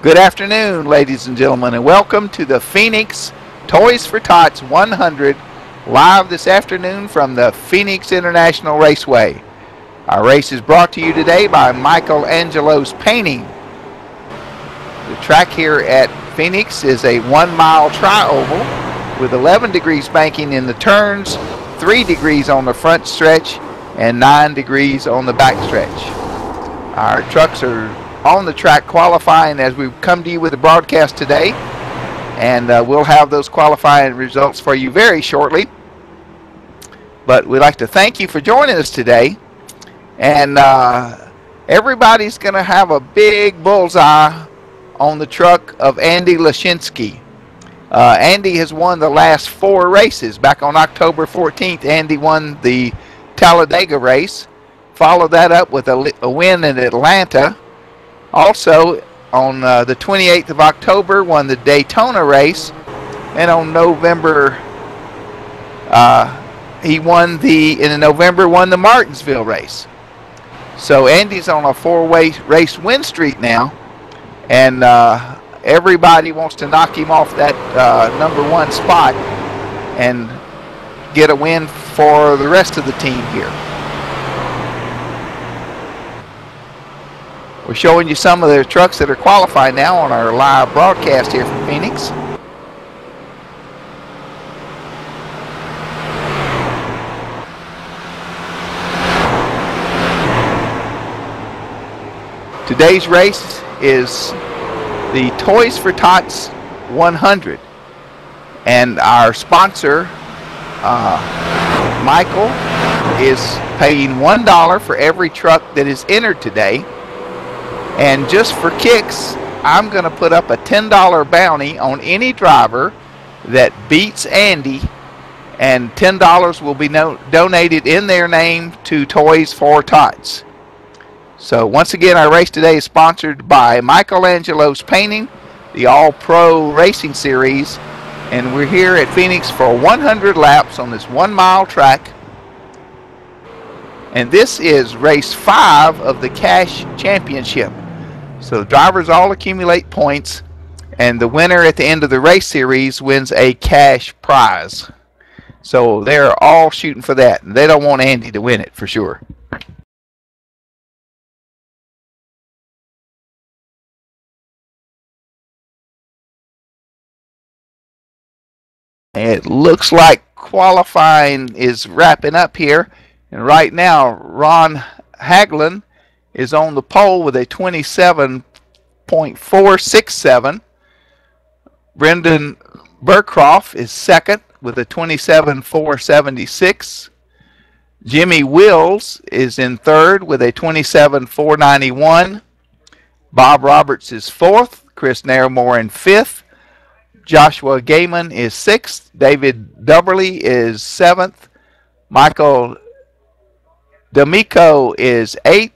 Good afternoon, ladies and gentlemen, and welcome to the Phoenix Toys for Tots 100 live this afternoon from the Phoenix International Raceway. Our race is brought to you today by Michelangelo's Painting. The track here at Phoenix is a 1-mile tri-oval with 11 degrees banking in the turns, 3 degrees on the front stretch, and 9 degrees on the back stretch. Our trucks are on the track qualifying as we come to you with the broadcast today, and we'll have those qualifying results for you very shortly. But we'd like to thank you for joining us today, and everybody's going to have a big bullseye on the truck of Andy Lashinsky. Andy has won the last 4 races. Back on October 14th, Andy won the Talladega race, followed that up with a win in Atlanta. Also, on the 28th of October, won the Daytona race, and on November, in November won the Martinsville race. So Andy's on a 4-way race win streak now, and everybody wants to knock him off that #1 spot and get a win for the rest of the team here. We're showing you some of the trucks that are qualified now on our live broadcast here from Phoenix. Today's race is the Toys for Tots 100, and our sponsor Michael is paying $1 for every truck that is entered today. And just for kicks, I'm going to put up a $10 bounty on any driver that beats Andy, and $10 will be donated in their name to Toys for Tots. So once again, our race today is sponsored by Michelangelo's Painting, the All-Pro Racing Series, and we're here at Phoenix for 100 laps on this 1-mile track. And this is race 5 of the Cash Championship. So the drivers all accumulate points, and the winner at the end of the race series wins a cash prize. So they're all shooting for that, and they don't want Andy to win it for sure. It looks like qualifying is wrapping up here, and right now Ron Hagelin is on the pole with a 27.467. Brendan Burcroft is second with a 27.476. Jimmy Wills is in third with a 27.491. Bob Roberts is fourth. Chris Nairmore in fifth. Joshua Gaiman is sixth. David Dubberly is seventh. Michael D'Amico is eighth.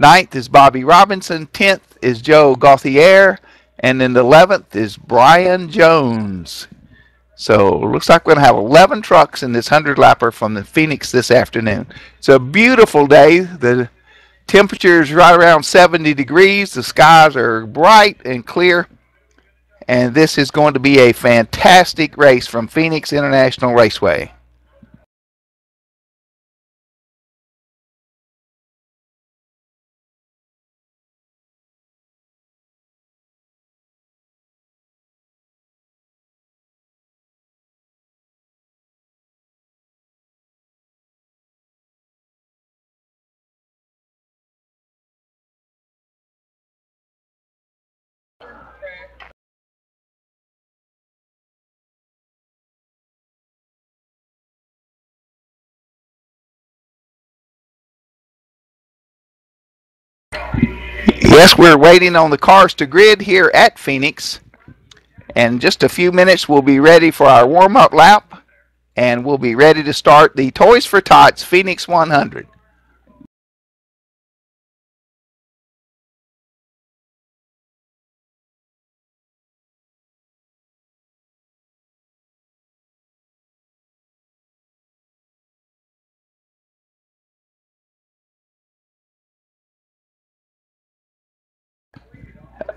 Ninth is Bobby Robinson. 10th is Joe Gauthier. And then the 11th is Brian Jones. So it looks like we're going to have 11 trucks in this 100-lapper from the Phoenix this afternoon. It's a beautiful day. The temperature is right around 70 degrees. The skies are bright and clear. And this is going to be a fantastic race from Phoenix International Raceway. Yes, we're waiting on the cars to grid here at Phoenix. And in just a few minutes, we'll be ready for our warm-up lap. And we'll be ready to start the Toys for Tots Phoenix 100.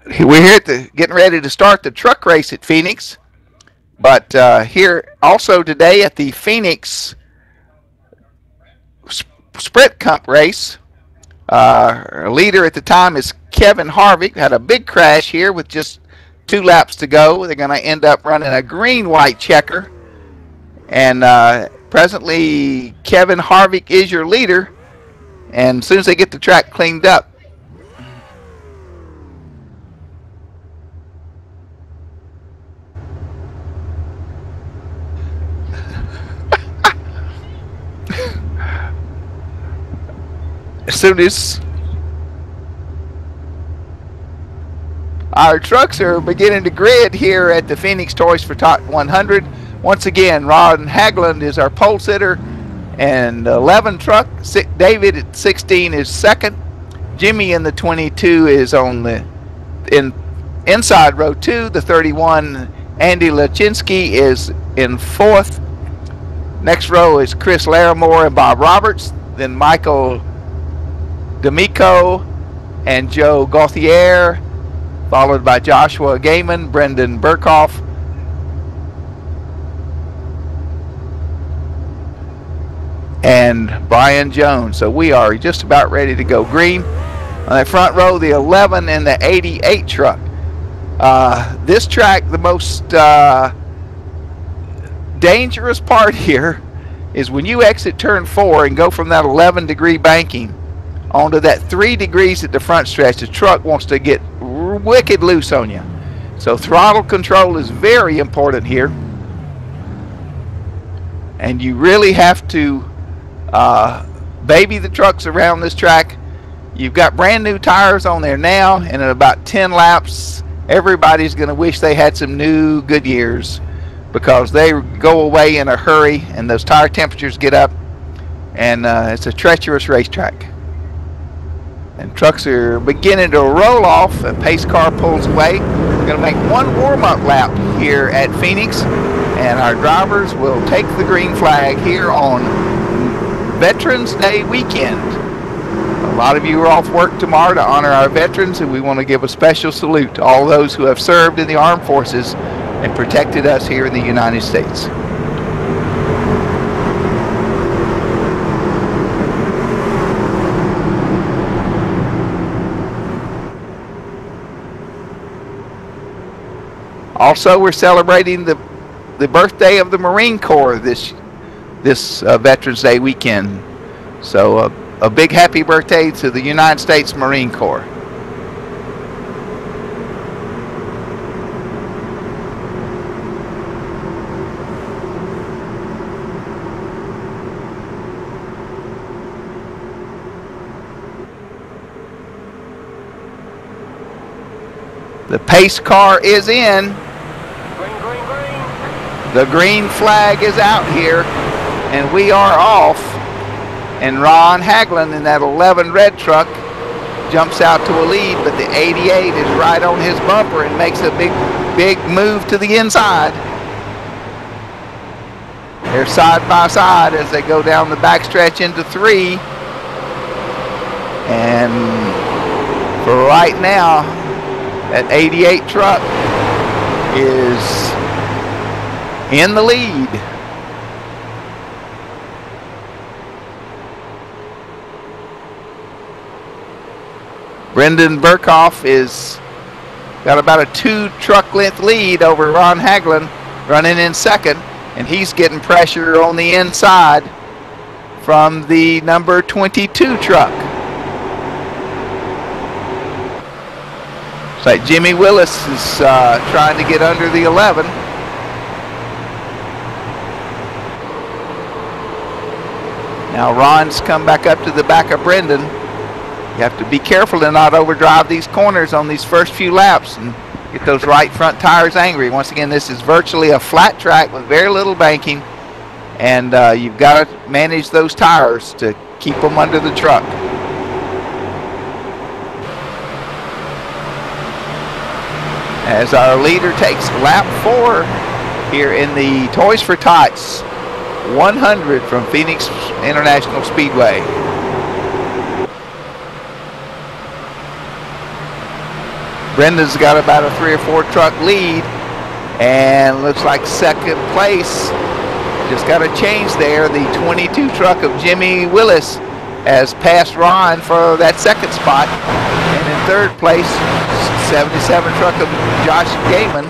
We're here getting ready to start the truck race at Phoenix. But here also today at the Phoenix Sprint Cup race, our leader at the time is Kevin Harvick. Had a big crash here with just 2 laps to go. They're going to end up running a green-white checker. And presently, Kevin Harvick is your leader. And as soon as they get the track cleaned up, as soon as our trucks are beginning to grid here at the Phoenix Toys for Tots 100. Once again, Ron Haglund is our pole sitter, and 11 truck. David at 16 is second. Jimmy in the 22 is on the inside row 2. The 31, Andy Lachinsky, is in 4th. Next row is Chris Larimore and Bob Roberts. Then Michael D'Amico and Joe Gauthier, followed by Joshua Gaiman, Brendan Burkhoff, and Brian Jones. So we are just about ready to go green. On that front row, the 11 and the 88 truck. This track, the most dangerous part here is when you exit turn 4 and go from that 11-degree banking onto that 3 degrees at the front stretch. The truck wants to get wicked loose on you. So throttle control is very important here. And you really have to baby the trucks around this track. You've got brand new tires on there now, and in about 10 laps, everybody's going to wish they had some new Goodyears, because they go away in a hurry and those tire temperatures get up, and it's a treacherous racetrack. And trucks are beginning to roll off. A pace car pulls away. We're going to make one warm-up lap here at Phoenix, and our drivers will take the green flag here on Veterans Day weekend. A lot of you are off work tomorrow to honor our veterans, and we want to give a special salute to all those who have served in the armed forces and protected us here in the United States. Also, we're celebrating the birthday of the Marine Corps this Veterans Day weekend. So a big happy birthday to the United States Marine Corps. The pace car is in. The green flag is out here, and we are off. And Ron Haglund in that 11 red truck jumps out to a lead, but the 88 is right on his bumper and makes a big move to the inside. They're side by side as they go down the backstretch into 3. And for right now, that 88 truck is in the lead. Brendan Burkhoff is got about a 2 truck length lead over Ron Haglund, running in second, and he's getting pressure on the inside from the number 22 truck. It's like Jimmy Willis is trying to get under the 11. Now Ron's come back up to the back of Brendan. You have to be careful to not overdrive these corners on these first few laps and get those right front tires angry. Once again, this is virtually a flat track with very little banking, and you've got to manage those tires to keep them under the truck. As our leader takes lap 4 here in the Toys for Tots 100 from Phoenix International Speedway. Brendan's got about a 3 or 4 truck lead, and looks like second place. Just got a change there. The 22 truck of Jimmy Willis has passed Ron for that second spot. And in third place, 77 truck of Josh Gaiman.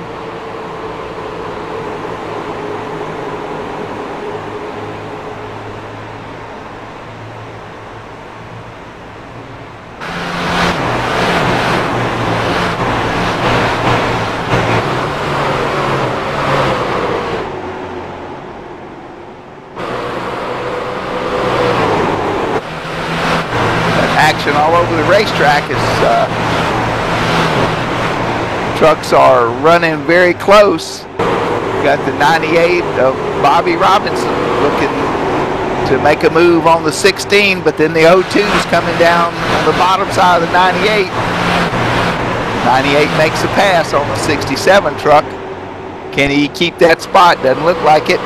Action all over the racetrack as trucks are running very close. We got the 98 of Bobby Robinson looking to make a move on the 16, but then the 02 is coming down on the bottom side of the 98. 98 makes a pass on the 67 truck. Can he keep that spot? Doesn't look like it.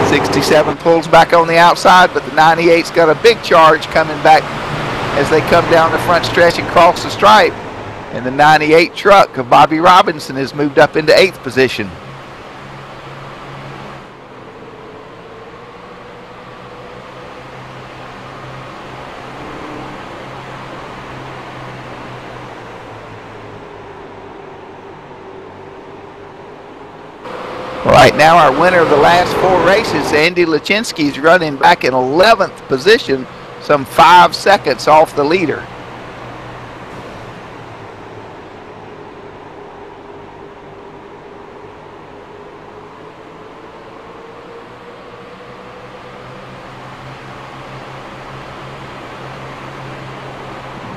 67 pulls back on the outside, but the 98's got a big charge coming back as they come down the front stretch and cross the stripe. And the 98 truck of Bobby Robinson has moved up into 8th position. Right now, our winner of the last 4 races, Andy Lachinsky, is running back in 11th position, some 5 seconds off the leader.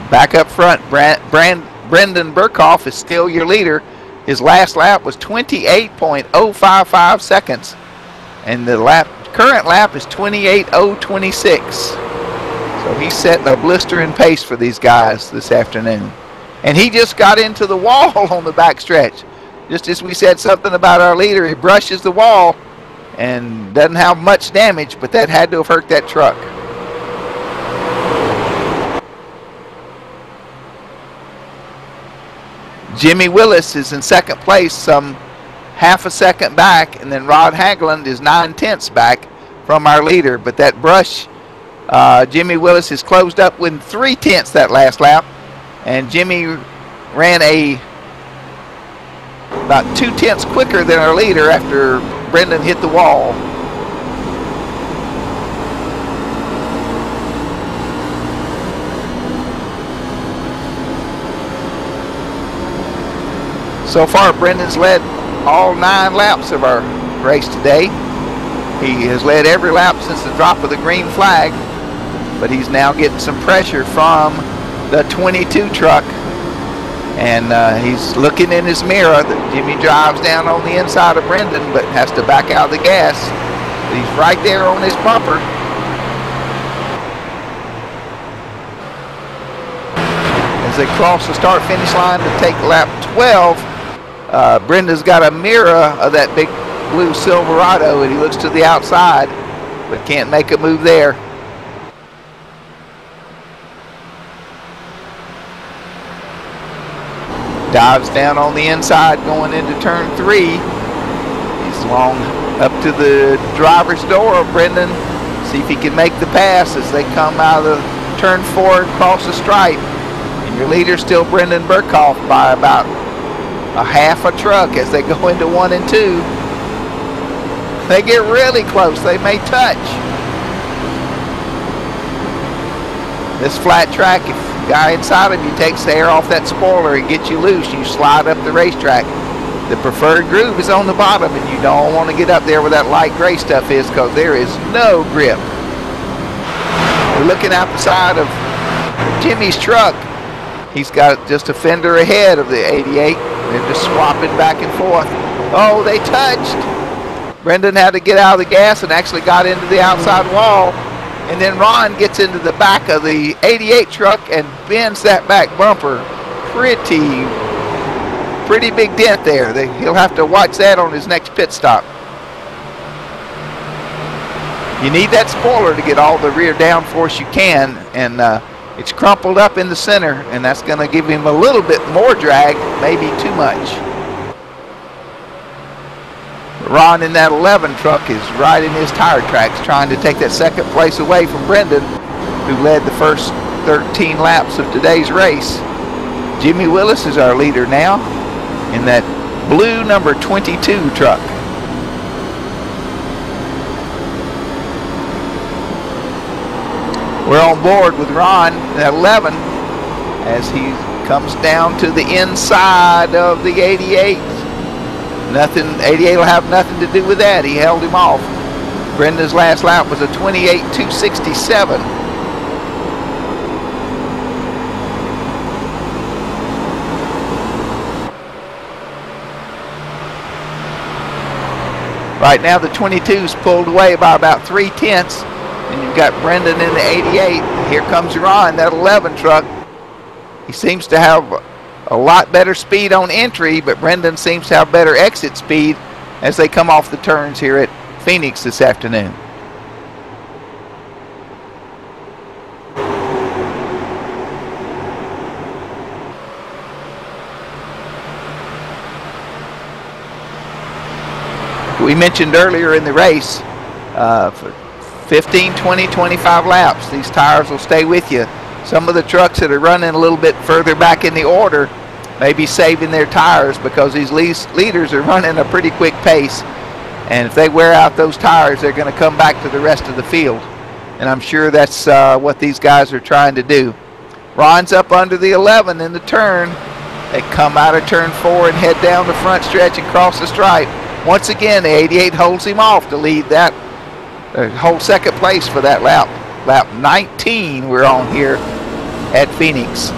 Back up front, Brendan Burkhoff is still your leader. His last lap was 28.055 seconds, and the current lap is 28.026. So he's setting a blistering pace for these guys this afternoon. And he just got into the wall on the back stretch. Just as we said something about our leader, he brushes the wall and doesn't have much damage, but that had to have hurt that truck. Jimmy Willis is in second place, some half a second back, and then Rod Haglund is 9/10 back from our leader. But that brush, Jimmy Willis is closed up with 3/10 that last lap, and Jimmy ran about 2/10 quicker than our leader after Brendan hit the wall. So far, Brendan's led all 9 laps of our race today. He has led every lap since the drop of the green flag, but he's now getting some pressure from the 22 truck, and he's looking in his mirror. Jimmy drives down on the inside of Brendan, but has to back out of the gas. But he's right there on his bumper. As they cross the start-finish line to take lap 12, Brenda's got a mirror of that big blue Silverado, and he looks to the outside, but can't make a move there. Dives down on the inside going into turn 3. He's long up to the driver's door of Brendan. See if he can make the pass as they come out of the turn 4 across the stripe. And your leader's still Brendan Burkhoff by about a half a truck as they go into 1 and 2. They get really close. They may touch. This flat track, if the guy inside of you takes the air off that spoiler and gets you loose, you slide up the racetrack. The preferred groove is on the bottom, and you don't want to get up there where that light gray stuff is, because there is no grip. We're looking out the side of Jimmy's truck. He's got just a fender ahead of the 88. They're just swapping back and forth. Oh, they touched. Brendan had to get out of the gas and actually got into the outside wall. And then Ron gets into the back of the 88 truck and bends that back bumper. Pretty big dent there. He'll have to watch that on his next pit stop. You need that spoiler to get all the rear downforce you can, and It's crumpled up in the center, and that's going to give him a little bit more drag, maybe too much. Ron in that 11 truck is right in his tire tracks, trying to take that second place away from Brendan, who led the first 13 laps of today's race. Jimmy Willis is our leader now in that blue number 22 truck. We're on board with Ron at 11 as he comes down to the inside of the 88. 88 will have nothing to do with that. He held him off. Brendan's last lap was a 28.267. Right now the 22's pulled away by about 3/10. And you've got Brendan in the 88. Here comes Ron, that 11 truck. He seems to have a lot better speed on entry, but Brendan seems to have better exit speed as they come off the turns here at Phoenix this afternoon. We mentioned earlier in the race, for 15, 20, 25 laps, these tires will stay with you. Some of the trucks that are running a little bit further back in the order may be saving their tires because these leaders are running a pretty quick pace. And if they wear out those tires, they're going to come back to the rest of the field. And I'm sure that's what these guys are trying to do. Ron's up under the 11 in the turn. They come out of turn 4 and head down the front stretch and cross the stripe. Once again, the 88 holds him off to lead that hold second place for that lap. Lap 19 we're on here at Phoenix.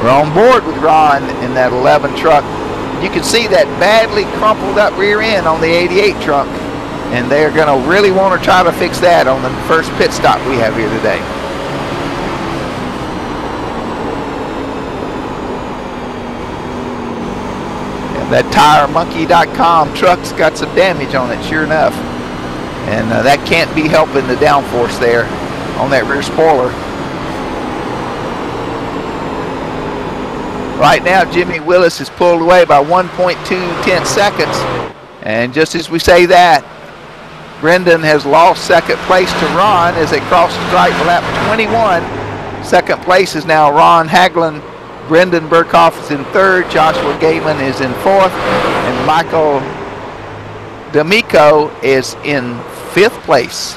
We're on board with Ron in that 11 truck. You can see that badly crumpled up rear end on the 88 truck, and they're going to really want to try to fix that on the first pit stop we have here today. That TireMonkey.com truck's got some damage on it, sure enough. And that can't be helping the downforce there on that rear spoiler. Right now, Jimmy Willis is pulled away by 1.2 seconds. And just as we say that, Brendan has lost second place to Ron as they cross the stripe for lap 21. Second place is now Ron Haglund. Brendan Burkhoff is in third, Joshua Gaiman is in fourth, and Michael D'Amico is in fifth place.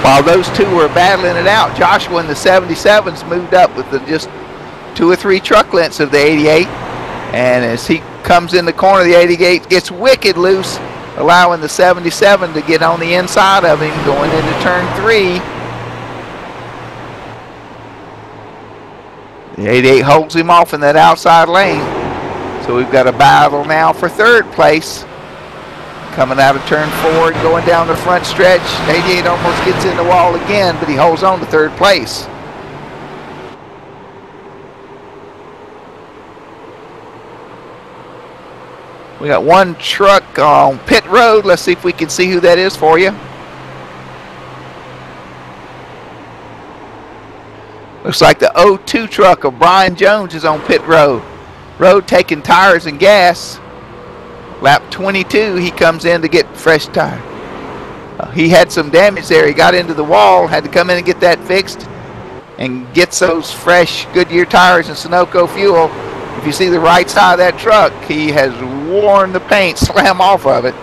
While those two were battling it out, Joshua in the 77s moved up with just 2 or 3 truck lengths of the 88. And as he comes in the corner, the 88 gets wicked loose, allowing the 77 to get on the inside of him going into turn 3. The 88 holds him off in that outside lane. So we've got a battle now for third place. Coming out of turn 4 and going down the front stretch. 88 almost gets in the wall again, but he holds on to third place. We got one truck on pit road. Let's see if we can see who that is for you. Looks like the 02 truck of Brian Jones is on pit road. Taking tires and gas. Lap 22, he comes in to get fresh tire. He had some damage there. He got into the wall, had to come in and get that fixed, and gets those fresh Goodyear tires and Sunoco fuel. If you see the right side of that truck, he has worn the paint slam off of it.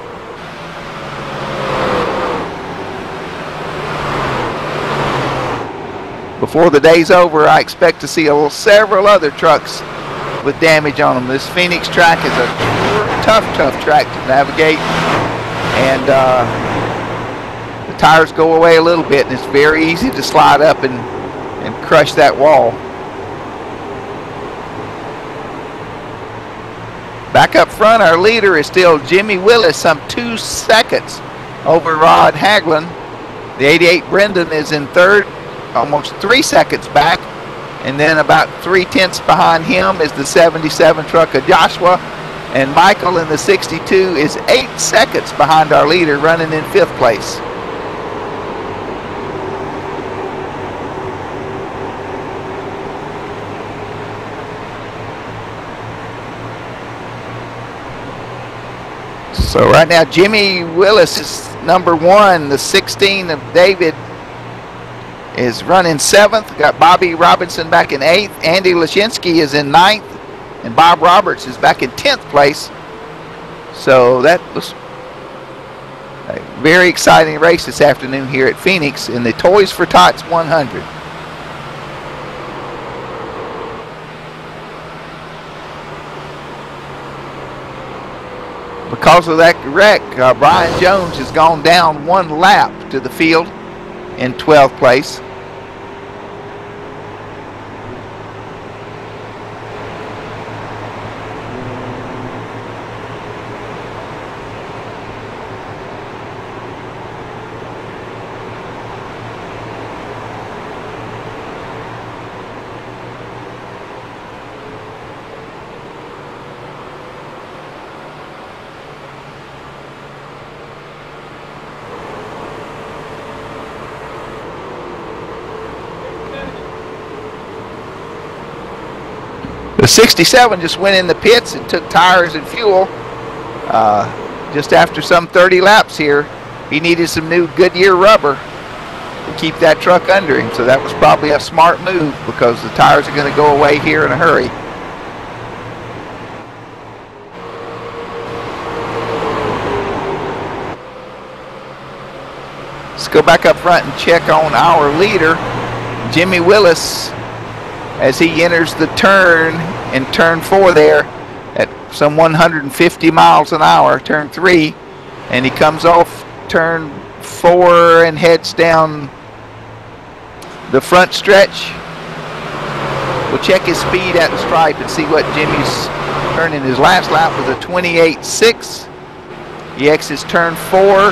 Before the day's over, I expect to see several other trucks with damage on them. This Phoenix track is a tough track to navigate, and the tires go away a little bit, and it's very easy to slide up and crush that wall. Back up front, our leader is still Jimmy Willis, some 2 seconds over Rod Haglund. The 88 Brendan is in third, almost 3 seconds back. And then about 3/10 behind him is the 77 truck of Joshua. And Michael in the 62 is 8 seconds behind our leader, running in 5th place. So right now, Jimmy Willis is number 1. The 16 of David is running 7th. Got Bobby Robinson back in 8th. Andy Lashinsky is in 9th. And Bob Roberts is back in 10th place. So that was a very exciting race this afternoon here at Phoenix in the Toys for Tots 100. Because of that wreck, Brian Jones has gone down 1 lap to the field in 12th place. The 67 just went in the pits and took tires and fuel just after some 30 laps here. He needed some new Goodyear rubber to keep that truck under him, so that was probably a smart move because the tires are going to go away here in a hurry. Let's go back up front and check on our leader, Jimmy Willis, as he enters the turn in turn 4 there at some 150 miles an hour, turn 3, and he comes off turn 4 and heads down the front stretch. We'll check his speed at the stripe and see what Jimmy's turning. His last lap was a 28.6. He exits turn 4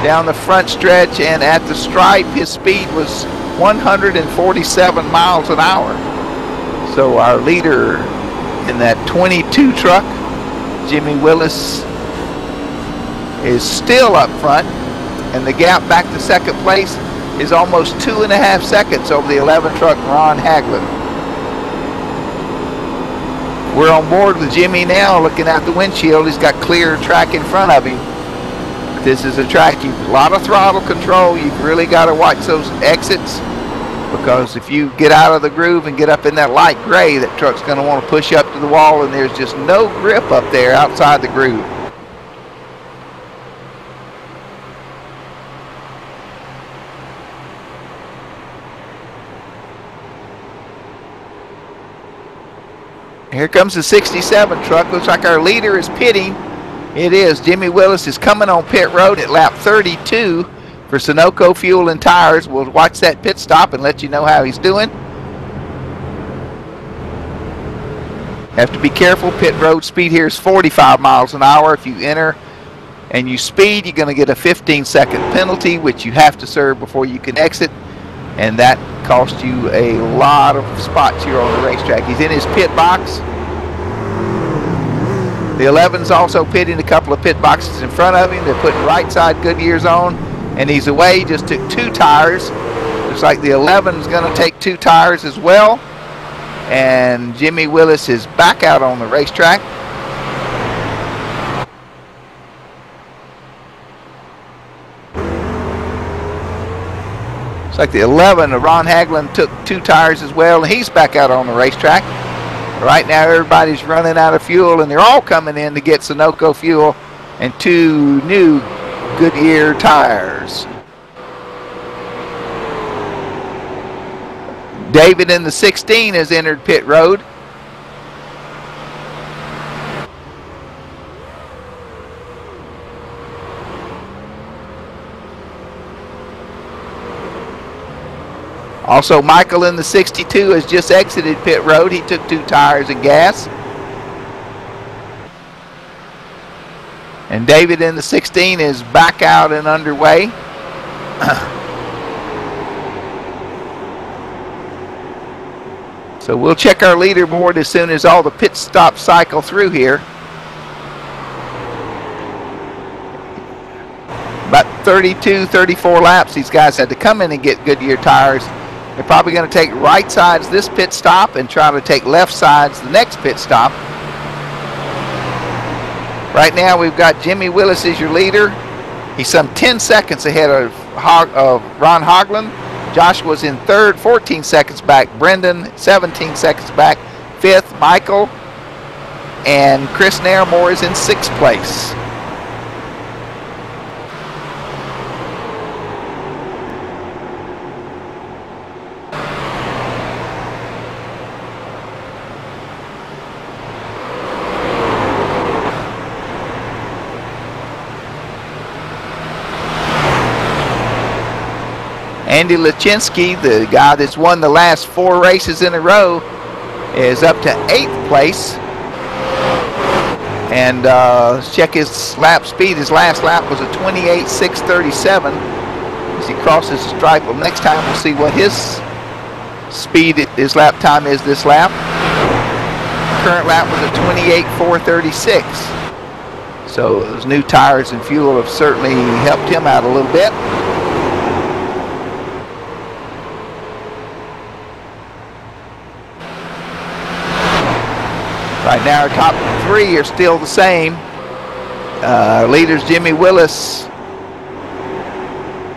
down the front stretch, and at the stripe his speed was 147 miles an hour. So our leader in that 22 truck, Jimmy Willis, is still up front, and the gap back to second place is almost 2.5 seconds over the 11 truck, Ron Haglund. We're on board with Jimmy now, looking out the windshield. He's got clear track in front of him. This is a track, a lot of throttle control. You've really got to watch those exits, because if you get out of the groove and get up in that light gray, that truck's going to want to push up to the wall, and there's just no grip up there outside the groove. Here comes the 67 truck. Looks like our leader is pitting. It is. Jimmy Willis is coming on pit road at lap 32 for Sunoco fuel and tires. We'll watch that pit stop and let you know how he's doing. Have to be careful. Pit road speed here is 45 miles an hour. If you enter and you speed, you're going to get a 15-second penalty, which you have to serve before you can exit, and that costs you a lot of spots here on the racetrack. He's in his pit box. The 11's also pitting a couple of pit boxes in front of him. They're putting right side Goodyear's on, and he's away. He just took 2 tires. Looks like the 11's going to take 2 tires as well. And Jimmy Willis is back out on the racetrack. Looks like the 11, Ron Haglund, took 2 tires as well, and he's back out on the racetrack. Right now everybody's running out of fuel, and they're all coming in to get Sunoco fuel and 2 new Goodyear tires. David in the 16 has entered pit road. Also, Michael in the 62 has just exited pit road. He took 2 tires and gas. And David in the 16 is back out and underway. So we'll check our leaderboard as soon as all the pit stops cycle through here. About 32, 34 laps these guys had to come in and get Goodyear tires. They're probably going to take right sides this pit stop and try to take left sides the next pit stop. Right now we've got Jimmy Willis as your leader. He's some 10 seconds ahead of Ron Hoagland. Josh was in third, 14 seconds back. Brendan, 17 seconds back. Fifth, Michael. And Chris Nairmore is in sixth place. Andy Lachinski, the guy that's won the last 4 races in a row, is up to 8th place. And let's check his lap speed. His last lap was a 28.637 as he crosses the stripe. Well, next time we'll see what his speed, his lap time is this lap. Current lap was a 28.436. So those new tires and fuel have certainly helped him out a little bit. Right now our top 3 are still the same. Our leaders Jimmy Willis,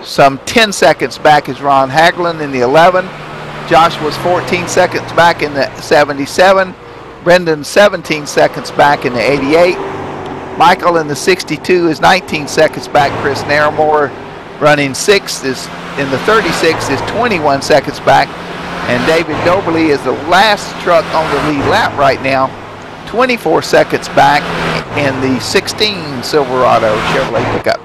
some 10 seconds back is Ron Hoagland in the 11. Josh was 14 seconds back in the 77. Brendan 17 seconds back in the 88. Michael in the 62 is 19 seconds back. Chris Nairmore running 6th is in the 36 is 21 seconds back. And David Doberly is the last truck on the lead lap right now, 24 seconds back in the 16 Silverado Chevrolet pickup.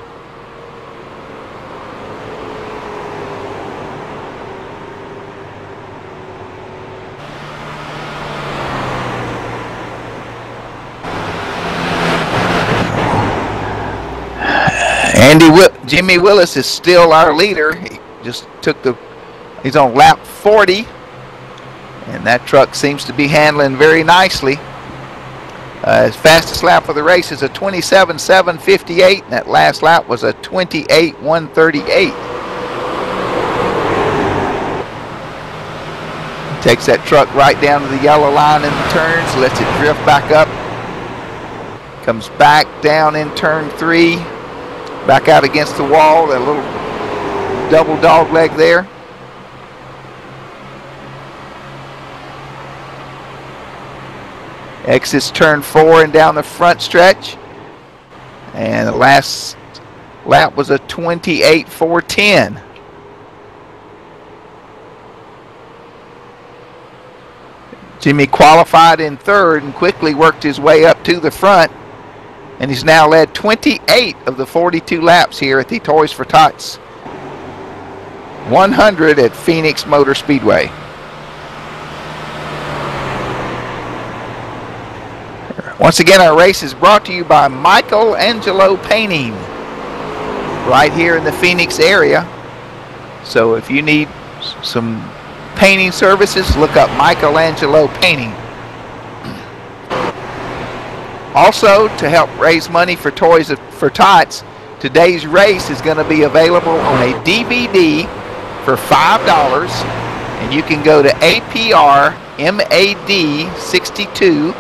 Jimmy Willis is still our leader. He just he's on lap 40, and that truck seems to be handling very nicely. His fastest lap of the race is a 27.758, and that last lap was a 28.138. Takes that truck right down to the yellow line in the turns, lets it drift back up, comes back down in turn 3, back out against the wall, that little double dog leg there. Exits turn 4 and down the front stretch. And the last lap was a 28.410. Jimmy qualified in 3rd and quickly worked his way up to the front. And he's now led 28 of the 42 laps here at the Toys for Tots 100 at Phoenix Motor Speedway. Once again, our race is brought to you by Michelangelo Painting right here in the Phoenix area. So if you need some painting services, look up Michelangelo Painting. Also, to help raise money for Toys for Tots, today's race is going to be available on a DVD for $5, and you can go to APRMAD62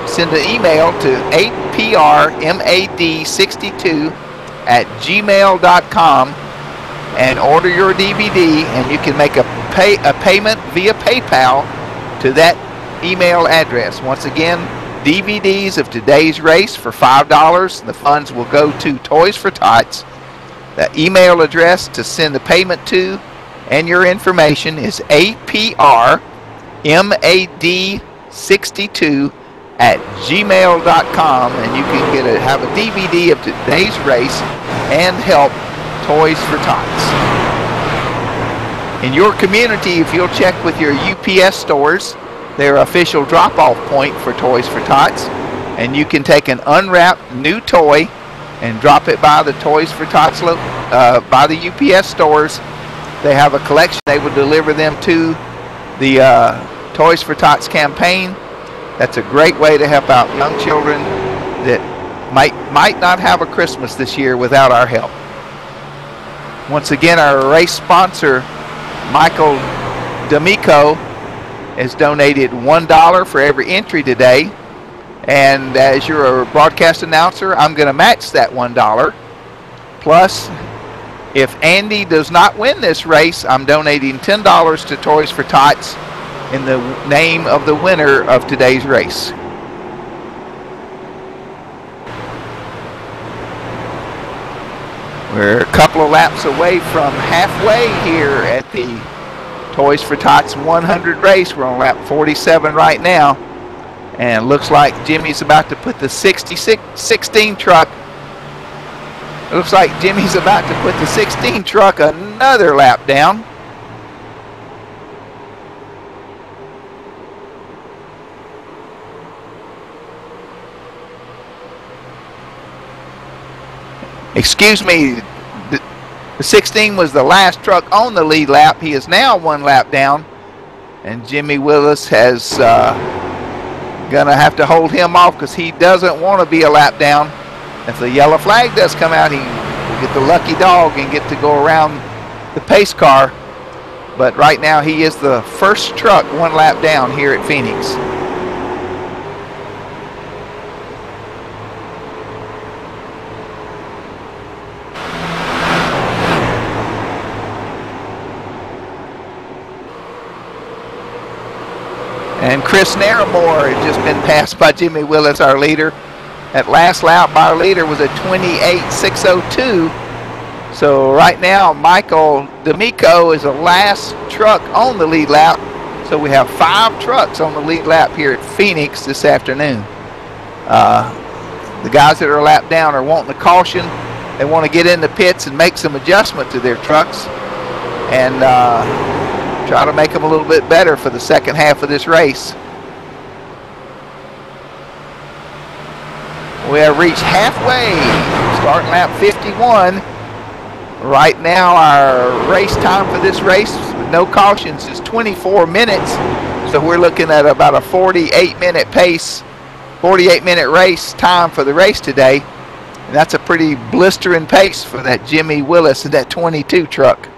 send an email to aprmad62@gmail.com and order your DVD, and you can make a payment via PayPal to that email address. Once again, DVDs of today's race for $5. The funds will go to Toys for Tots. The email address to send the payment to and your information is aprmad62@gmail.com, and you can have a DVD of today's race and help Toys for Tots. In your community, if you'll check with your UPS stores, their official drop-off point for Toys for Tots, and you can take an unwrapped new toy and drop it by the Toys for Tots by the UPS stores. They have a collection. They will deliver them to the Toys for Tots campaign. That's a great way to help out young children that might not have a Christmas this year without our help. Once again, our race sponsor, Michael D'Amico, has donated $1 for every entry today. And as your broadcast announcer, I'm going to match that $1. Plus, if Andy does not win this race, I'm donating $10 to Toys for Tots in the name of the winner of today's race. We're a couple of laps away from halfway here at the Toys for Tots 100 race. We're on lap 47 right now. And looks like Jimmy's about to put the 16 truck. Looks like Jimmy's about to put the 16 truck another lap down. Excuse me, the 16 was the last truck on the lead lap. He is now 1 lap down, and Jimmy Willis has gonna have to hold him off because he doesn't want to be a lap down. If the yellow flag does come out, he will get the lucky dog and get to go around the pace car. But right now he is the first truck 1 lap down here at Phoenix. And Chris Naramore has just been passed by Jimmy Willis, our leader. That last lap, our leader was a 28.602. So right now, Michael D'Amico is the last truck on the lead lap. So we have 5 trucks on the lead lap here at Phoenix this afternoon. The guys that are a lap down are wanting a caution. They want to get in the pits and make some adjustment to their trucks and try to make them a little bit better for the second half of this race. We have reached halfway, starting lap 51. Right now our race time for this race with no cautions is 24 minutes. So we're looking at about a 48-minute pace, 48-minute race time for the race today. And that's a pretty blistering pace for that Jimmy Willis and that 22 truck.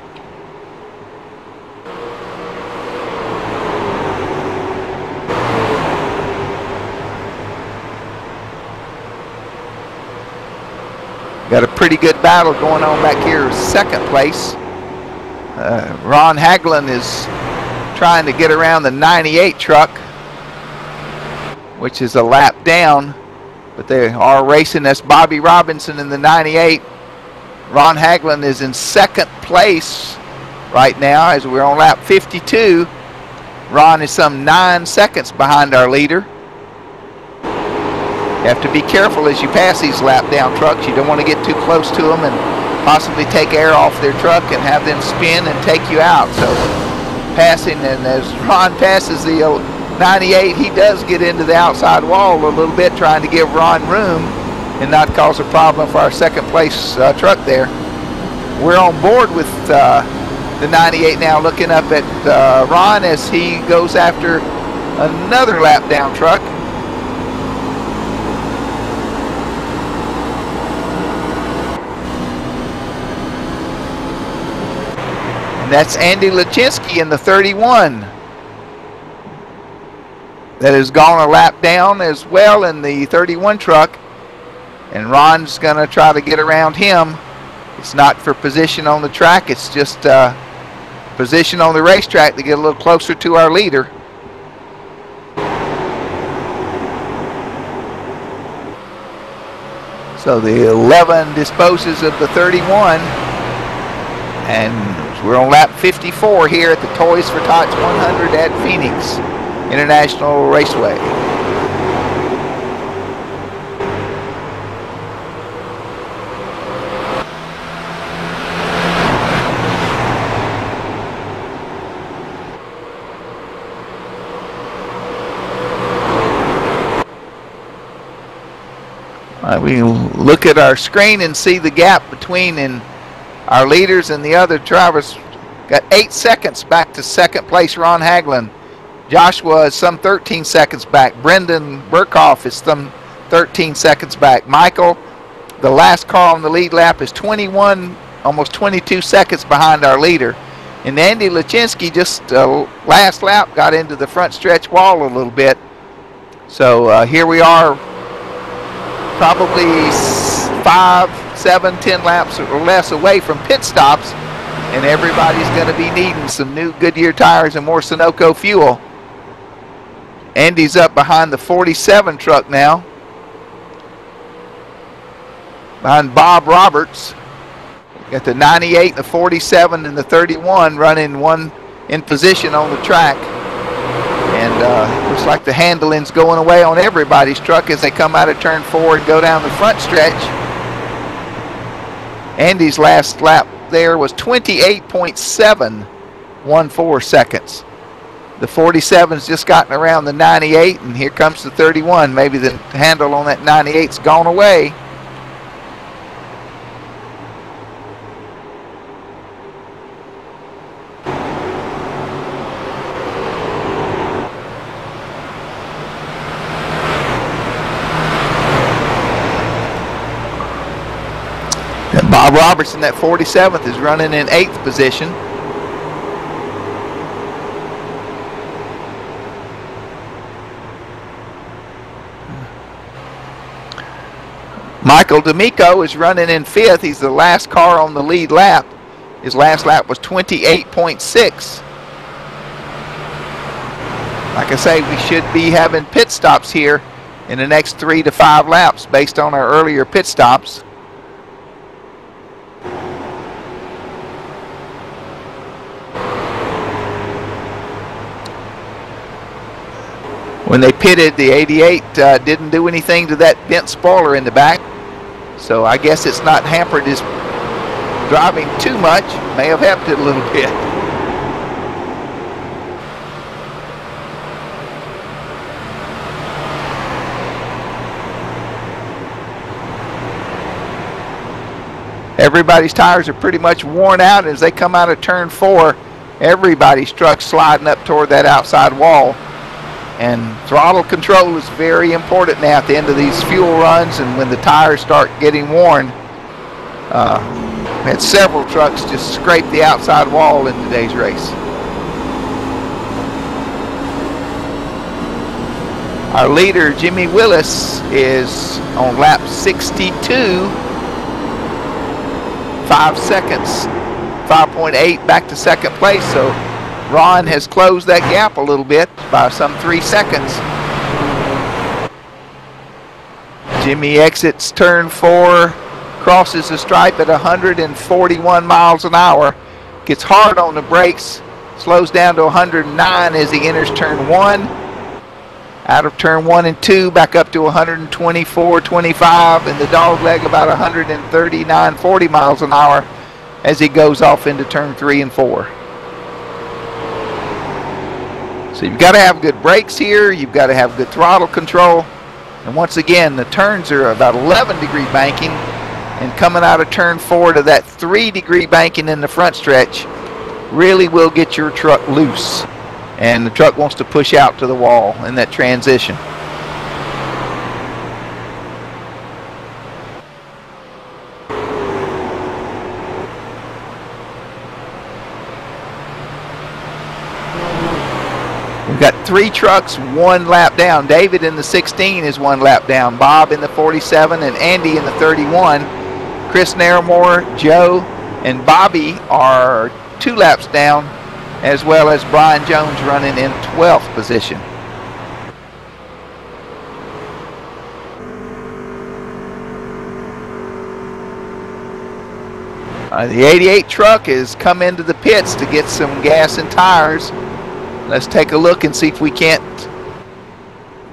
Got a pretty good battle going on back here, second place. Ron Hagelin is trying to get around the 98 truck, which is a lap down, but they are racing. That's Bobby Robinson in the 98. Ron Hagelin is in second place right now as we're on lap 52. Ron is some 9 seconds behind our leader. You have to be careful as you pass these lap down trucks. You don't want to get too close to them and possibly take air off their truck and have them spin and take you out. So passing, and as Ron passes the 98, he does get into the outside wall a little bit, trying to give Ron room and not cause a problem for our second place truck there. We're on board with the 98 now, looking up at Ron as he goes after another lap down truck. That's Andy Lachinsky in the 31 that has gone a lap down as well in the 31 truck, and Ron's going to try to get around him. It's not for position on the track, it's just position on the racetrack to get a little closer to our leader. So the 11 disposes of the 31, and we're on lap 54 here at the Toys for Tots 100 at Phoenix International Raceway. We look at our screen and see the gap between our leaders and the other drivers. Got 8 seconds back to second place Ron Hagelin. Joshua is some 13 seconds back. Brendan Burkhoff is some 13 seconds back. Michael, the last car on the lead lap, is 21, almost 22 seconds behind our leader. And Andy Lachinsky just last lap got into the front stretch wall a little bit. So here we are, probably 5, 7, 10 laps or less away from pit stops, and everybody's going to be needing some new Goodyear tires and more Sunoco fuel. Andy's up behind the 47 truck now, behind Bob Roberts. Got the 98, the 47, and the 31 running one in position on the track. And looks like the handling's going away on everybody's truck as they come out of turn 4 and go down the front stretch. Andy's last lap there was 28.714 seconds. The 47's just gotten around the 98, and here comes the 31. Maybe the handle on that 98's gone away. Bob Robertson, that 47th, is running in 8th position. Michael D'Amico is running in 5th. He's the last car on the lead lap. His last lap was 28.6. Like I say, we should be having pit stops here in the next 3 to 5 laps based on our earlier pit stops. When they pitted, the 88 didn't do anything to that bent spoiler in the back. So I guess it's not hampered his driving too much. May have helped it a little bit. Everybody's tires are pretty much worn out as they come out of turn 4. Everybody's truck's sliding up toward that outside wall. And throttle control is very important now at the end of these fuel runs and when the tires start getting worn. We had several trucks just scrape the outside wall in today's race. Our leader, Jimmy Willis, is on lap 62. 5 seconds, 5.8 back to second place. So Ron has closed that gap a little bit by some 3 seconds. Jimmy exits turn 4, crosses the stripe at 141 miles an hour, gets hard on the brakes, slows down to 109 as he enters turn 1. Out of turn 1 and 2, back up to 124, 25, and the dog leg about 139, 40 miles an hour as he goes off into turn 3 and 4. So you've got to have good brakes here, you've got to have good throttle control, and once again the turns are about 11-degree banking, and coming out of turn 4 to that 3-degree banking in the front stretch really will get your truck loose, and the truck wants to push out to the wall in that transition. We've got 3 trucks 1 lap down. David in the 16 is 1 lap down. Bob in the 47 and Andy in the 31. Chris Naramore, Joe, and Bobby are 2 laps down, as well as Brian Jones running in 12th position. The 88 truck has come into the pits to get some gas and tires. Let's take a look and see if we can't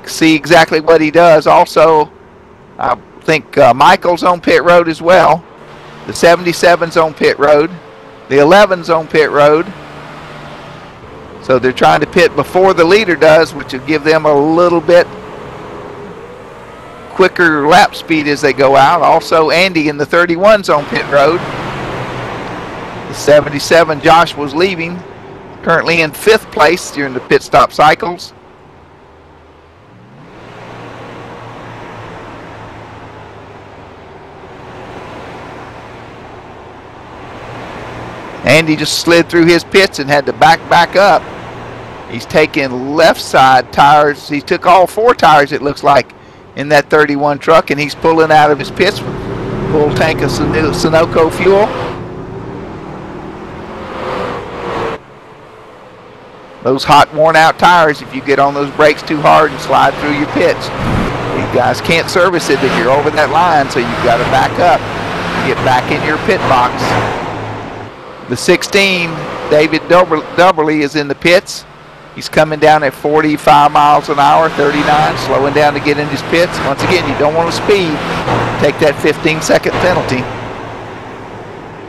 see exactly what he does. Also, I think Michael's on pit road as well. The 77's on pit road. The 11's on pit road. So they're trying to pit before the leader does, which will give them a little bit quicker lap speed as they go out. Also, Andy in the 31's on pit road. The 77, Josh was leaving. currently in 5th place during the pit stop cycles. Andy just slid through his pits and had to back up. He's taking left side tires. He took all 4 tires, it looks like, in that 31 truck, and he's pulling out of his pits with a full tank of Sunoco fuel. Those hot, worn-out tires, if you get on those brakes too hard and slide through your pits, you guys can't service it if you're over that line, so you've got to back up and get back in your pit box. The 16, David Dubberly, is in the pits. He's coming down at 45 miles an hour, 39, slowing down to get in his pits. Once again, you don't want to speed. Take that 15-second penalty.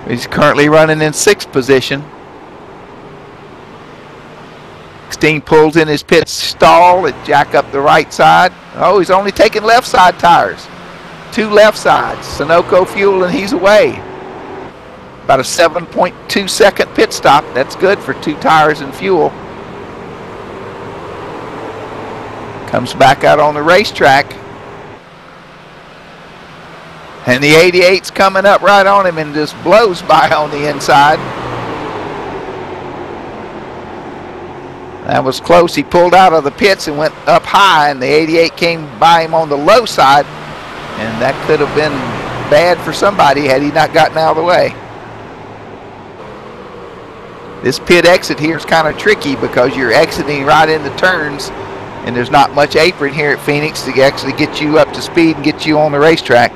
He's currently running in 6th position. 16 pulls in his pit stall and jack up the right side. Oh, he's only taking left side tires. 2 left sides. Sunoco fuel, and he's away. About a 7.2 second pit stop. That's good for 2 tires and fuel. Comes back out on the racetrack. And the 88's coming up right on him and just blows by on the inside. That was close. He pulled out of the pits and went up high, and the 88 came by him on the low side. And that could have been bad for somebody had he not gotten out of the way. This pit exit here is kind of tricky because you're exiting right into turns, and there's not much apron here at Phoenix to actually get you up to speed and get you on the racetrack.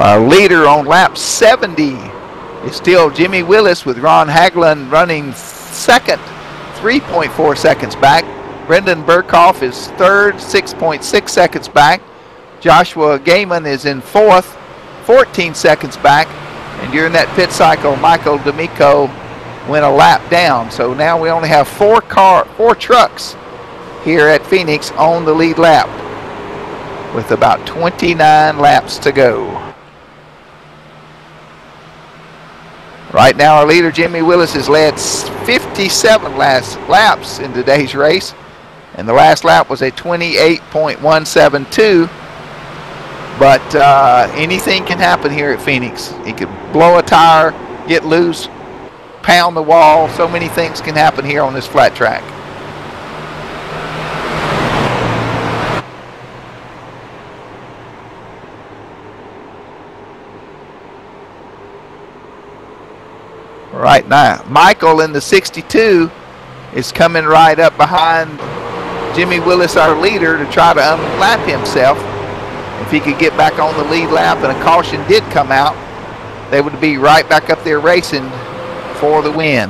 Our leader on lap 70 is still Jimmy Willis, with Ron Hagelin running 2nd, 3.4 seconds back. Brendan Burkhoff is 3rd, 6.6 seconds back. Joshua Gaiman is in 4th, 14 seconds back. And during that pit cycle, Michael D'Amico went a lap down. So now we only have 4 trucks here at Phoenix on the lead lap, with about 29 laps to go. Right now, our leader, Jimmy Willis, has led 57 laps in today's race. And the last lap was a 28.172. But anything can happen here at Phoenix. He could blow a tire, get loose, pound the wall. So many things can happen here on this flat track. Right now, Michael in the 62 is coming right up behind Jimmy Willis, our leader, to try to unlap himself. If he could get back on the lead lap and a caution did come out, they would be right back up there racing for the win.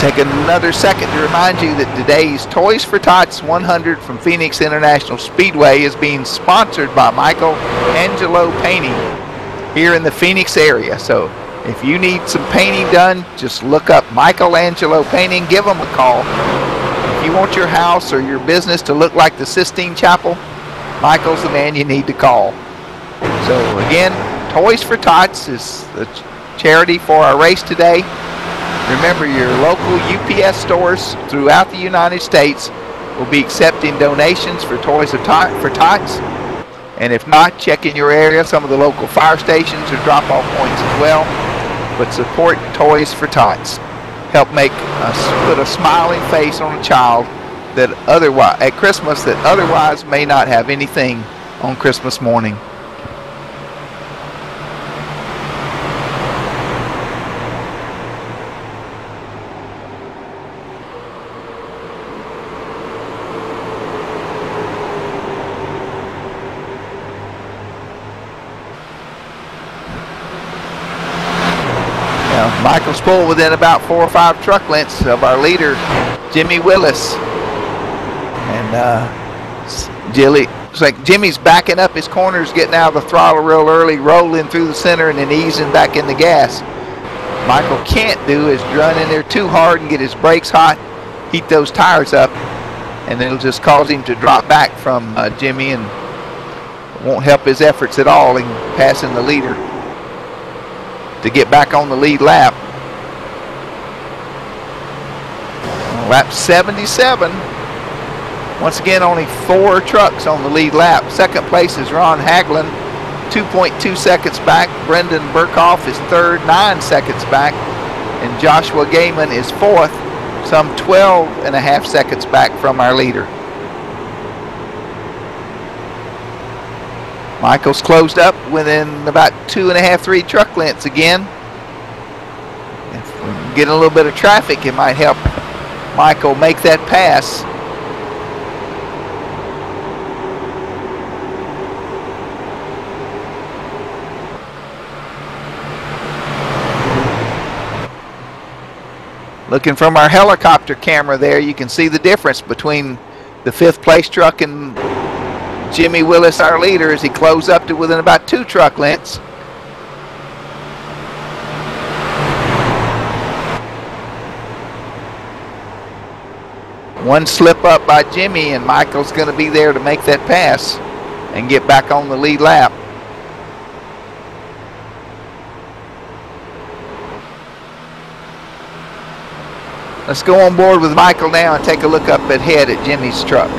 Take another second to remind you that today's Toys for Tots 100 from Phoenix International Speedway is being sponsored by Michael Angelo Painting here in the Phoenix area. So if you need some painting done, just look up Michael Angelo Painting. Give them a call. If you want your house or your business to look like the Sistine Chapel, Michael's the man you need to call. So again, Toys for Tots is the charity for our race today. Remember, your local UPS stores throughout the United States will be accepting donations for Toys for Tots. And if not, check in your area. Some of the local fire stations or drop-off points as well. But support Toys for Tots. Help make put a smiling face on a child that otherwise at Christmas that otherwise may not have anything on Christmas morning. Michael's pulled within about 4 or 5 truck lengths of our leader, Jimmy Willis. And It's like Jimmy's backing up his corners, getting out of the throttle real early, rolling through the center, and then easing back in the gas. Michael can't do is run in there too hard and get his brakes hot, heat those tires up, and it'll just cause him to drop back from Jimmy and won't help his efforts at all in passing the leader to get back on the lead lap. Lap 77. Once again, only 4 trucks on the lead lap. Second place is Ron Hagelin, 2.2 seconds back. Brendan Burkhoff is third, 9 seconds back. And Joshua Gaiman is fourth, some 12.5 seconds back from our leader. Michael's closed up within about 2.5, 3 truck lengths again. If we get a little bit of traffic, it might help Michael make that pass. Looking from our helicopter camera there, you can see the difference between the 5th place truck and Jimmy Willis, our leader, as he closed up to within about 2 truck lengths. One slip up by Jimmy, and Michael's going to be there to make that pass and get back on the lead lap. Let's go on board with Michael now and take a look up ahead at Jimmy's truck.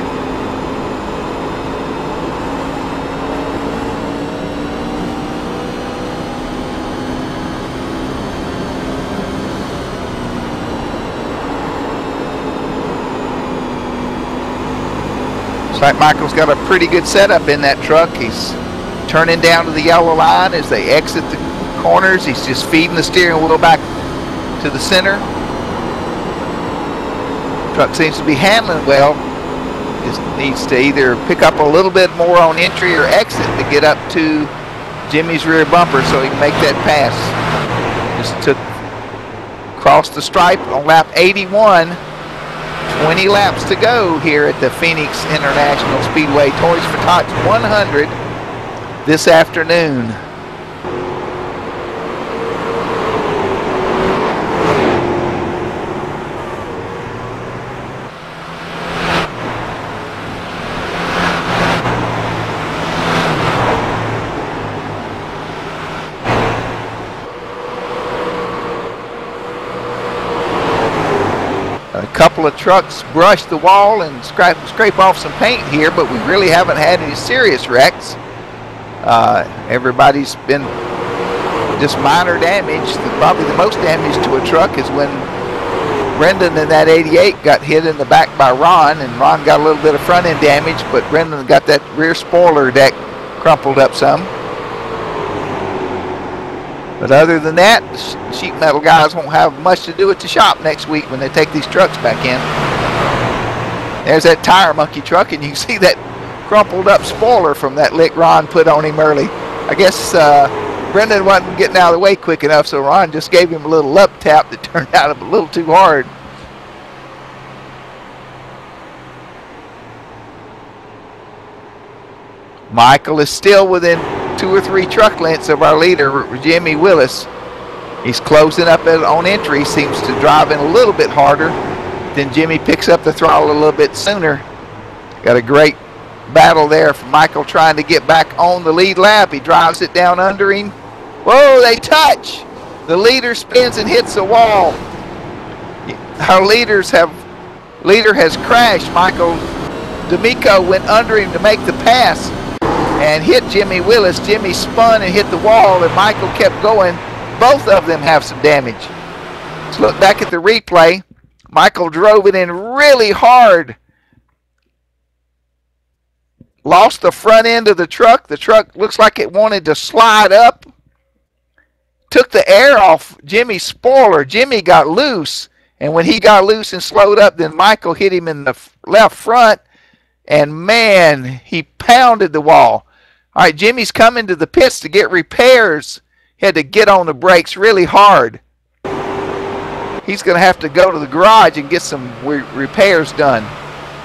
Looks like Michael's got a pretty good setup in that truck. He's turning down to the yellow line as they exit the corners. He's just feeding the steering wheel back to the center. Truck seems to be handling well. Just needs to either pick up a little bit more on entry or exit to get up to Jimmy's rear bumper so he can make that pass. Just crossed the stripe on lap 81. 20 laps to go here at the Phoenix International Speedway Toys for Tots 100 this afternoon. A couple of trucks brushed the wall and scrape off some paint here, but we really haven't had any serious wrecks. Everybody's been just minor damage. Probably the most damage to a truck is when Brendan in that 88 got hit in the back by Ron, and Ron got a little bit of front end damage, but Brendan got that rear spoiler deck crumpled up some. But other than that, the sheet metal guys won't have much to do at the shop next week when they take these trucks back in. There's that tire monkey truck, and you can see that crumpled up spoiler from that lick Ron put on him early. I guess Brendan wasn't getting out of the way quick enough, so Ron just gave him a little up tap that turned out a little too hard. Michael is still within 2 or 3 truck lengths of our leader, Jimmy Willis. He's closing up on entry, seems to drive in a little bit harder. Then Jimmy picks up the throttle a little bit sooner. Got a great battle there for Michael trying to get back on the lead lap. He drives it down under him. Whoa, they touch. The leader spins and hits the wall. Our leader has crashed. Michael D'Amico went under him to make the pass and hit Jimmy Willis. Jimmy spun and hit the wall, and Michael kept going. Both of them have some damage. Let's look back at the replay. Michael drove it in really hard. Lost the front end of the truck. The truck looks like it wanted to slide up. Took the air off Jimmy's spoiler. Jimmy got loose, and when he got loose and slowed up, then Michael hit him in the left front, and man, he pounded the wall. All right, Jimmy's coming to the pits to get repairs. He had to get on the brakes really hard. He's going to have to go to the garage and get some repairs done.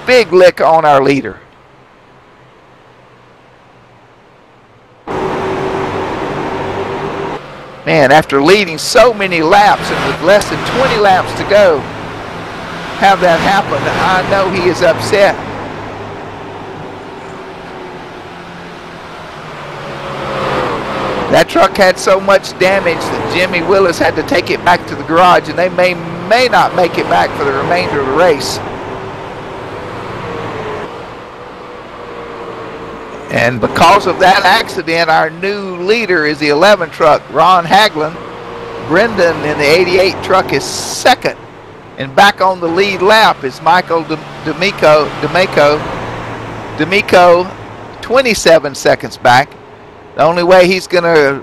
Big lick on our leader. Man, after leading so many laps and with less than 20 laps to go, have that happen, I know he is upset. That truck had so much damage that Jimmy Willis had to take it back to the garage, and they may not make it back for the remainder of the race. And because of that accident, our new leader is the 11 truck, Ron Haglund. Brendan in the 88 truck is second. And back on the lead lap is Michael D'Amico, 27 seconds back. The only way he's going to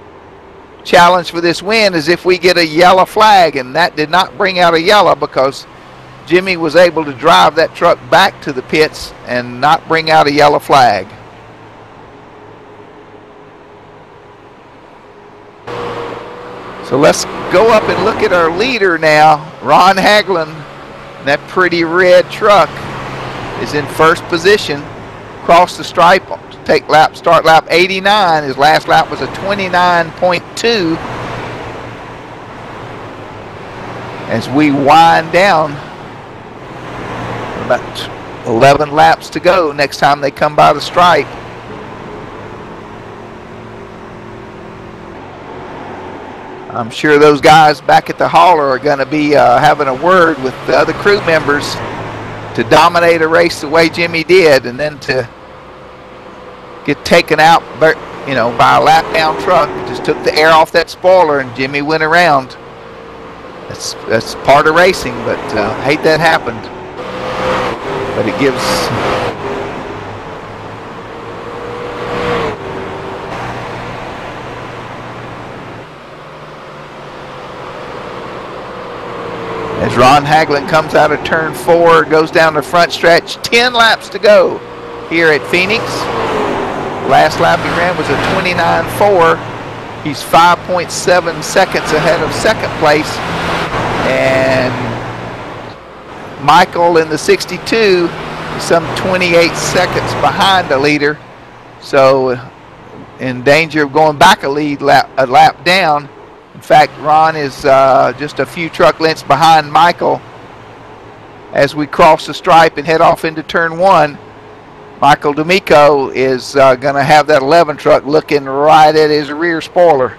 challenge for this win is if we get a yellow flag, and that did not bring out a yellow because Jimmy was able to drive that truck back to the pits and not bring out a yellow flag. So let's go up and look at our leader now. Ron Haglund, that pretty red truck, is in first position. Cross the stripe, start lap 89. His last lap was a 29.2. As we wind down, about 11 laps to go next time they come by the stripe. I'm sure those guys back at the hauler are going to be having a word with the other crew members to dominate a race the way Jimmy did, and then to get taken out, you know, by a lap down truck. Just took the air off that spoiler, and Jimmy went around. That's part of racing, but I hate that happened. But it gives. As Ron Haglund comes out of turn 4, goes down the front stretch, 10 laps to go here at Phoenix. Last lap he ran was a 29.4. He's 5.7 seconds ahead of second place. And Michael in the 62 is some 28 seconds behind the leader. So in danger of going back a lap down. In fact, Ron is just a few truck lengths behind Michael. As we cross the stripe and head off into turn 1, Michael D'Amico is going to have that 11 truck looking right at his rear spoiler.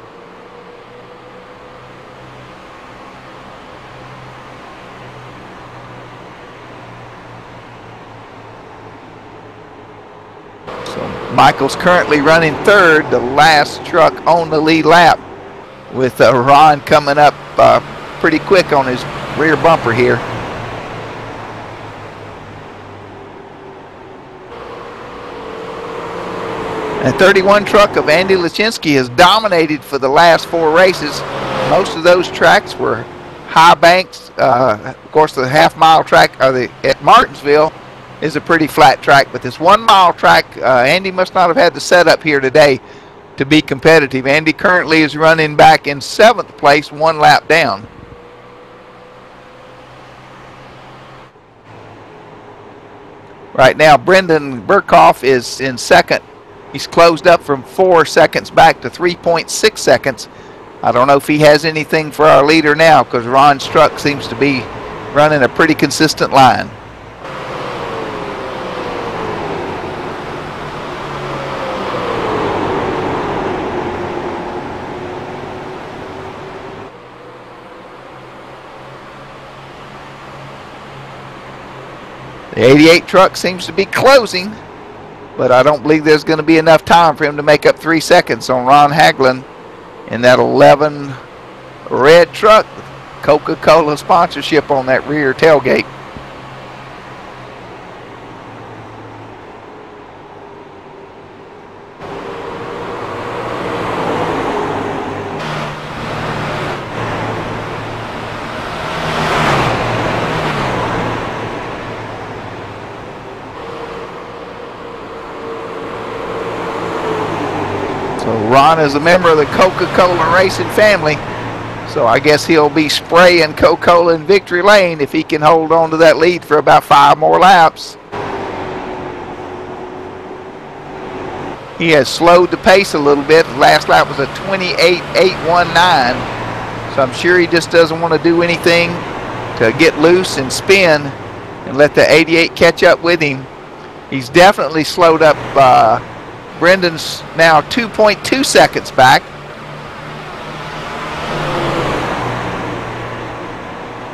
So Michael's currently running third, the last truck on the lead lap, with Ron coming up pretty quick on his rear bumper here. And 31 truck of Andy Lachinski has dominated for the last 4 races. Most of those tracks were high banks. Of course, the half-mile track at Martinsville is a pretty flat track, but this 1 mile track, Andy must not have had the setup here today to be competitive. Andy currently is running back in 7th place, 1 lap down. Right now, Brendan Burkhoff is in second. He's closed up from 4 seconds back to 3.6 seconds. I don't know if he has anything for our leader now, because Ron's truck seems to be running a pretty consistent line. The 88 truck seems to be closing, but I don't believe there's going to be enough time for him to make up 3 seconds on Ron Haglund in that 11 red truck with Coca-Cola sponsorship on that rear tailgate. Ron is a member of the Coca-Cola racing family, so I guess he'll be spraying Coca-Cola in victory lane if he can hold on to that lead for about 5 more laps. He has slowed the pace a little bit. The last lap was a 28.819. So I'm sure he just doesn't want to do anything to get loose and spin and let the 88 catch up with him. He's definitely slowed up. Brendan's now 2.2 seconds back.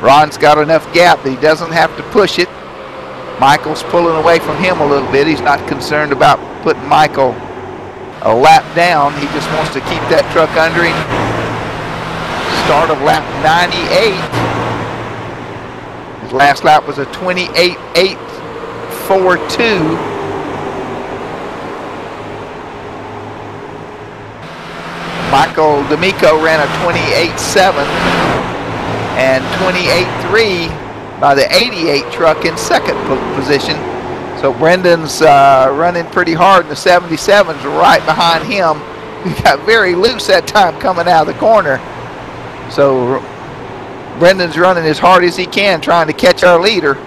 Ron's got enough gap that he doesn't have to push it. Michael's pulling away from him a little bit. He's not concerned about putting Michael a lap down. He just wants to keep that truck under him. Start of lap 98. His last lap was a 28.842. Michael D'Amico ran a 28.7 and 28.3 by the 88 truck in second position. So Brendan's running pretty hard, and the 77's right behind him. He got very loose that time coming out of the corner. So Brendan's running as hard as he can, trying to catch our leader.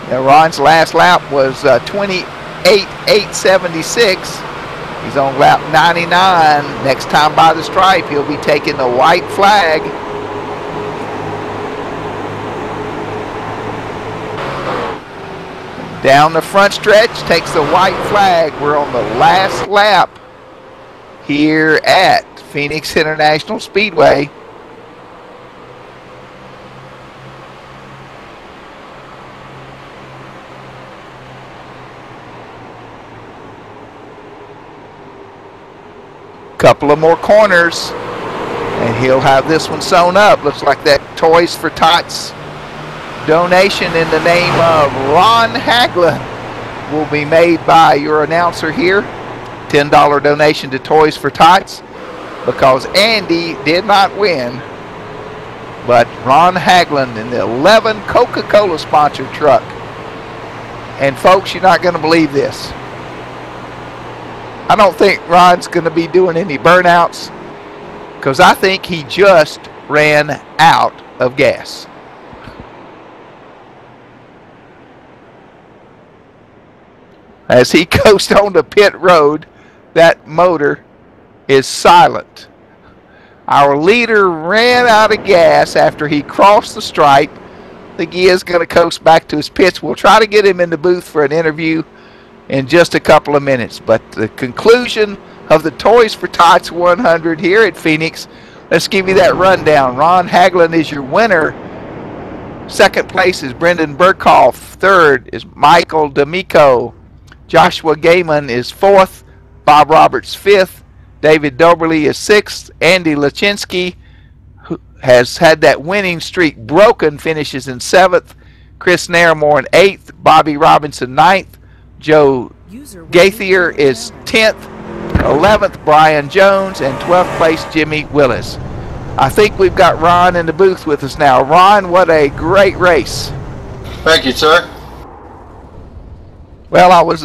Now Ron's last lap was 28.876. He's on lap 99. Next time by the stripe, he'll be taking the white flag. Down the front stretch, takes the white flag. We're on the last lap here at Phoenix International Speedway. Couple of more corners and he'll have this one sewn up. Looks like that Toys for Tots donation in the name of Ron Haglund will be made by your announcer here. $10 donation to Toys for Tots because Andy did not win, but Ron Haglund in the 11 Coca-Cola sponsored truck. And folks, you're not going to believe this. I don't think Ron's going to be doing any burnouts because I think he just ran out of gas. As he coasts on the pit road, that motor is silent. Our leader ran out of gas after he crossed the stripe. I think he is going to coast back to his pits. We'll try to get him in the booth for an interview in just a couple of minutes. But the conclusion of the Toys for Tots 100 here at Phoenix, let's give you that rundown. Ron Haglund is your winner. Second place is Brendan Burkhoff. Third is Michael D'Amico. Joshua Gaiman is fourth. Bob Roberts fifth. David Doberly is sixth. Andy Lachinsky, who has had that winning streak broken, finishes in seventh. Chris Naramore in eighth. Bobby Robinson ninth. Joe Gaithier is 10th. 11th Brian Jones, and 12th place Jimmy Willis. I think we've got Ron in the booth with us now. Ron, what a great race. Thank you, sir. Well, I was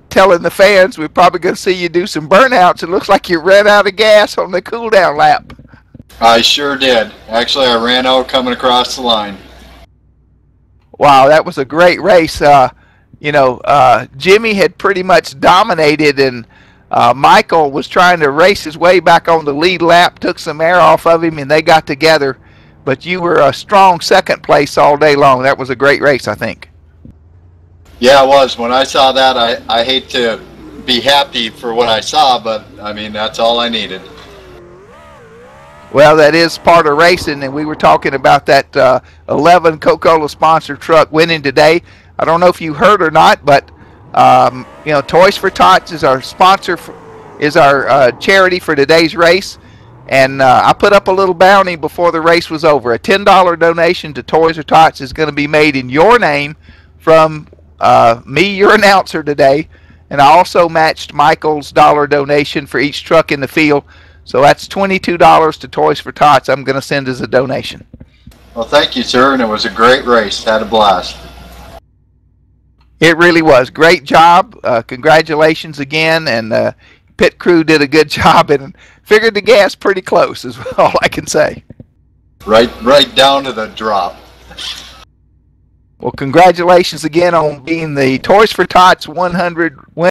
telling the fans we're probably going to see you do some burnouts. It looks like you ran out of gas on the cool down lap. I sure did. Actually, I ran out coming across the line. Wow, that was a great race. Jimmy had pretty much dominated, and Michael was trying to race his way back on the lead lap, took some air off of him, and they got together. But you were a strong second place all day long. That was a great race, I think. Yeah, it was. When I saw that, I hate to be happy for what I saw, but, I mean, that's all I needed. Well, that is part of racing, and we were talking about that 11 Coca-Cola sponsored truck winning today. I don't know if you heard or not, but Toys for Tots is our sponsor, is our charity for today's race. And I put up a little bounty before the race was over. A $10 donation to Toys for Tots is going to be made in your name from me, your announcer today. And I also matched Michael's dollar donation for each truck in the field. So that's $22 to Toys for Tots I'm going to send as a donation. Well, thank you, sir, and it was a great race. Had a blast. It really was. Great job. Congratulations again, and pit crew did a good job and figured the gas pretty close is all I can say. Right down to the drop. Well, congratulations again on being the Toys for Tots 100 winner.